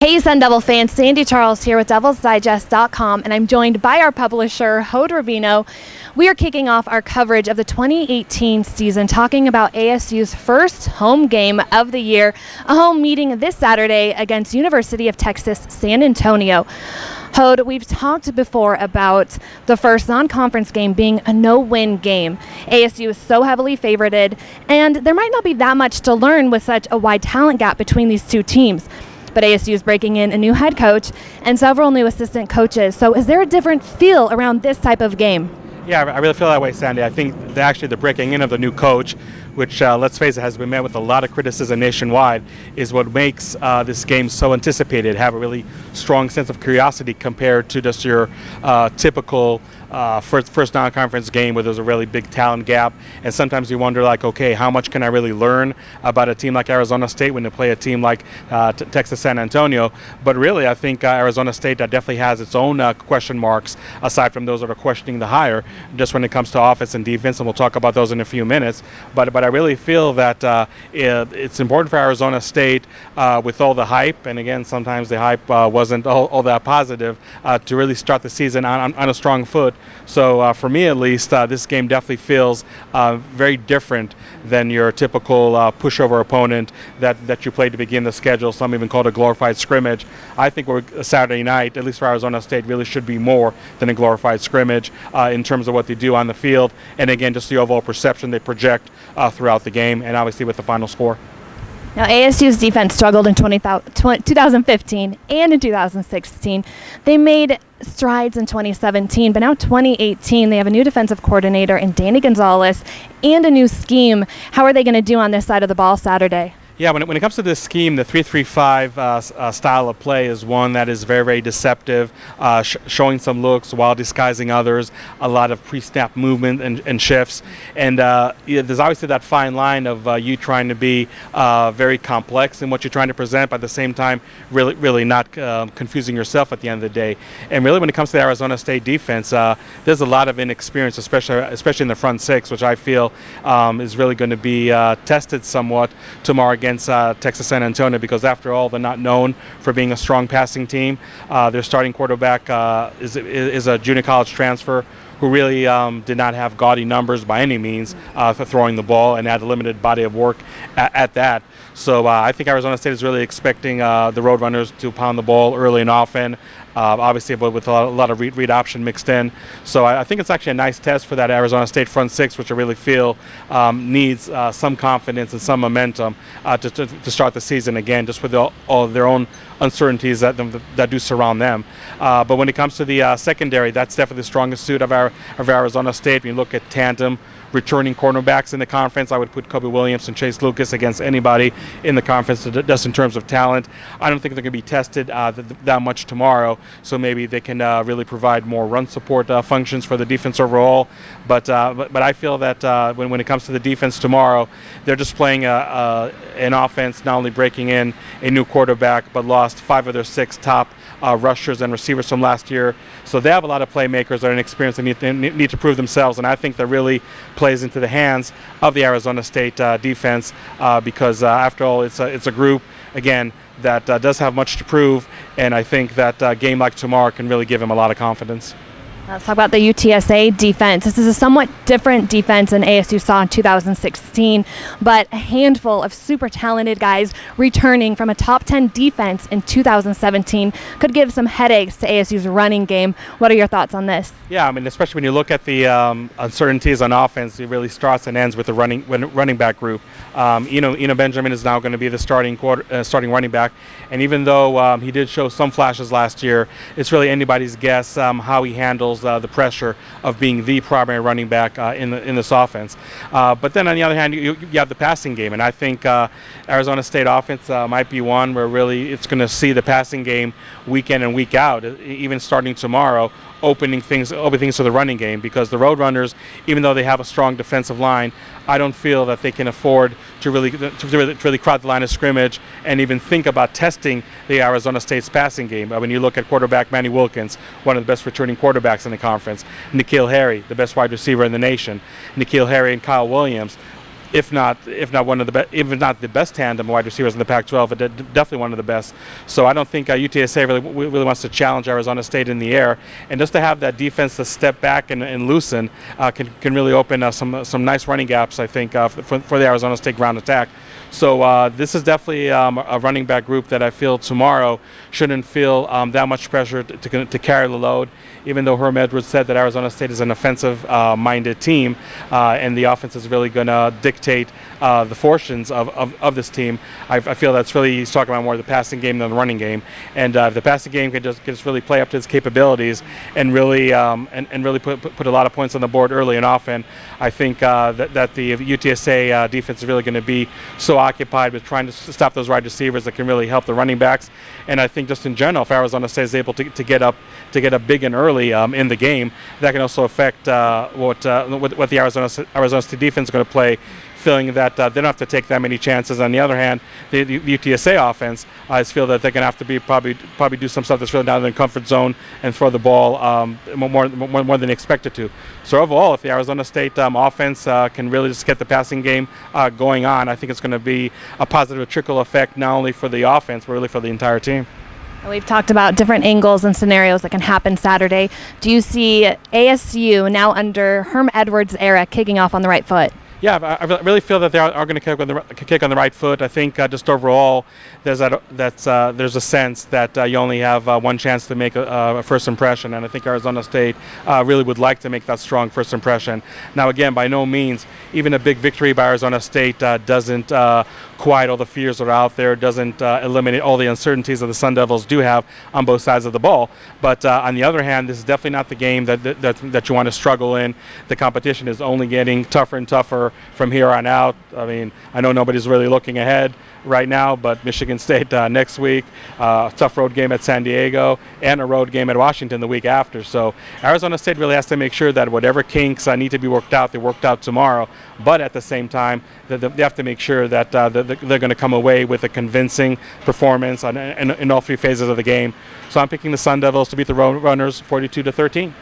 Hey Sun Devil fans, Sandy Charles here with DevilsDigest.com, and I'm joined by our publisher, Hode Rubino. We are kicking off our coverage of the 2018 season, talking about ASU's first home game of the year, a home meeting this Saturday against University of Texas San Antonio. Hode, we've talked before about the first non-conference game being a no-win game. ASU is so heavily favorited, and there might not be that much to learn with such a wide talent gap between these two teams. But ASU is breaking in a new head coach and several new assistant coaches. So is there a different feel around this type of game? Yeah, I really feel that way, Sandy. I think actually the breaking in of the new coach, which, let's face it, has been met with a lot of criticism nationwide, is what makes this game so anticipated, have a really strong sense of curiosity compared to just your typical first non-conference game where there's a really big talent gap. And sometimes you wonder, like, okay, how much can I really learn about a team like Arizona State when they play a team like Texas San Antonio? But really, I think Arizona State definitely has its own question marks, aside from those that are questioning the hire, just when it comes to offense and defense, and we'll talk about those in a few minutes. But I really feel that it's important for Arizona State, with all the hype, and again, sometimes the hype wasn't all that positive, to really start the season on a strong foot. So for me at least, this game definitely feels very different than your typical pushover opponent that you played to begin the schedule. Some even call it a glorified scrimmage. I think Saturday night, at least for Arizona State, really should be more than a glorified scrimmage in terms of what they do on the field, and again, just the overall perception they project throughout the game, and obviously with the final score. Now, ASU's defense struggled in 2015 and in 2016. They made strides in 2017, but now 2018, they have a new defensive coordinator in Danny Gonzalez and a new scheme. How are they going to do on this side of the ball Saturday? Yeah, when it comes to this scheme, the 3-3-5 style of play is one that is very, very deceptive, showing some looks while disguising others, a lot of pre-snap movement and shifts. And there's obviously that fine line of you trying to be very complex in what you're trying to present, but at the same time really not confusing yourself at the end of the day. And really when it comes to the Arizona State defense, there's a lot of inexperience, especially in the front six, which I feel is really going to be tested somewhat tomorrow against Texas San Antonio, because after all, they're not known for being a strong passing team. Their starting quarterback is a junior college transfer who really did not have gaudy numbers by any means for throwing the ball, and had a limited body of work at that. So I think Arizona State is really expecting the Roadrunners to pound the ball early and often, obviously with a lot of read option mixed in. So I think it's actually a nice test for that Arizona State front six, which I really feel needs some confidence and some momentum to start the season again, just with all their own uncertainties that do surround them. But when it comes to the secondary, that's definitely the strongest suit of Arizona State. When you look at tandem returning cornerbacks in the conference, I would put Kobe Williams and Chase Lucas against anybody in the conference, just in terms of talent. I don't think they're going to be tested that much tomorrow, so maybe they can really provide more run support functions for the defense overall. But I feel that when it comes to the defense tomorrow, they're just playing an offense, not only breaking in a new quarterback, but lost 5 of their 6 top rushers and receivers from last year. So they have a lot of playmakers that are inexperienced and need to prove themselves, and I think that really plays into the hands of the Arizona State defense, because after all, it's a group, again, that does have much to prove, and I think that a game like tomorrow can really give them a lot of confidence. Let's talk about the UTSA defense. This is a somewhat different defense than ASU saw in 2016, but a handful of super talented guys returning from a top 10 defense in 2017 could give some headaches to ASU's running game. What are your thoughts on this? Yeah, I mean, especially when you look at the uncertainties on offense, it really starts and ends with the running back group. Eno Benjamin is now going to be the starting running back, and even though he did show some flashes last year, it's really anybody's guess how he handles the pressure of being the primary running back in this offense. But then on the other hand, you have the passing game, and I think Arizona State offense might be one where really it's going to see the passing game week in and week out, even starting tomorrow, opening things to the running game, because the Roadrunners, even though they have a strong defensive line, I don't feel that they can afford to really crowd the line of scrimmage and even think about testing the Arizona State's passing game. When you look at quarterback Manny Wilkins, one of the best returning quarterbacks in the conference, N'Keal Harry, the best wide receiver in the nation, N'Keal Harry and Kyle Williams, if not one of the best, if not the best tandem wide receivers in the Pac-12, but definitely one of the best. So I don't think UTSA really wants to challenge Arizona State in the air, and just to have that defense to step back and loosen can really open some nice running gaps, I think, for the Arizona State ground attack. So this is definitely a running back group that I feel tomorrow shouldn't feel that much pressure to carry the load, even though Herm Edwards said that Arizona State is an offensive-minded team, and the offense is really going to dictate the fortunes of this team. I feel that's really, he's talking about more the passing game than the running game, and if the passing game can just really play up to its capabilities and really put a lot of points on the board early and often, I think that the UTSA defense is really going to be so occupied with trying to stop those wide receivers that can really help the running backs. And I think just in general, if Arizona State is able to get up big and early in the game, that can also affect what the Arizona State defense is going to play, feeling that they don't have to take that many chances. On the other hand, the UTSA offense, I just feel that they're going to have to be probably do some stuff that's really down in their comfort zone and throw the ball more than they expected to. So overall, if the Arizona State offense can really just get the passing game going on, I think it's going to be a positive trickle effect not only for the offense but really for the entire team. We've talked about different angles and scenarios that can happen Saturday. Do you see ASU now under Herm Edwards' era kicking off on the right foot? Yeah, I really feel that they are going to kick on the right foot. I think just overall, there's a sense that you only have one chance to make a first impression, and I think Arizona State really would like to make that strong first impression. Now, again, by no means, even a big victory by Arizona State doesn't quiet all the fears that are out there, doesn't eliminate all the uncertainties that the Sun Devils do have on both sides of the ball. But on the other hand, this is definitely not the game that you want to struggle in. The competition is only getting tougher and tougher from here on out. I mean, I know nobody's really looking ahead right now, but Michigan State next week, tough road game at San Diego, and a road game at Washington the week after. So Arizona State really has to make sure that whatever kinks need to be worked out, they're worked out tomorrow. But at the same time, they have to make sure that they're going to come away with a convincing performance in all three phases of the game. So I'm picking the Sun Devils to beat the Runners 42-13.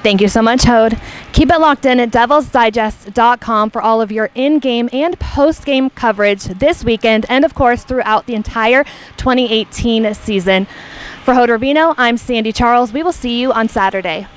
Thank you so much, Hode. Keep it locked in at DevilsDigest.com for all of your in-game and post-game coverage this weekend and, of course, throughout the entire 2018 season. For Hode Rubino, I'm Sandy Charles. We will see you on Saturday.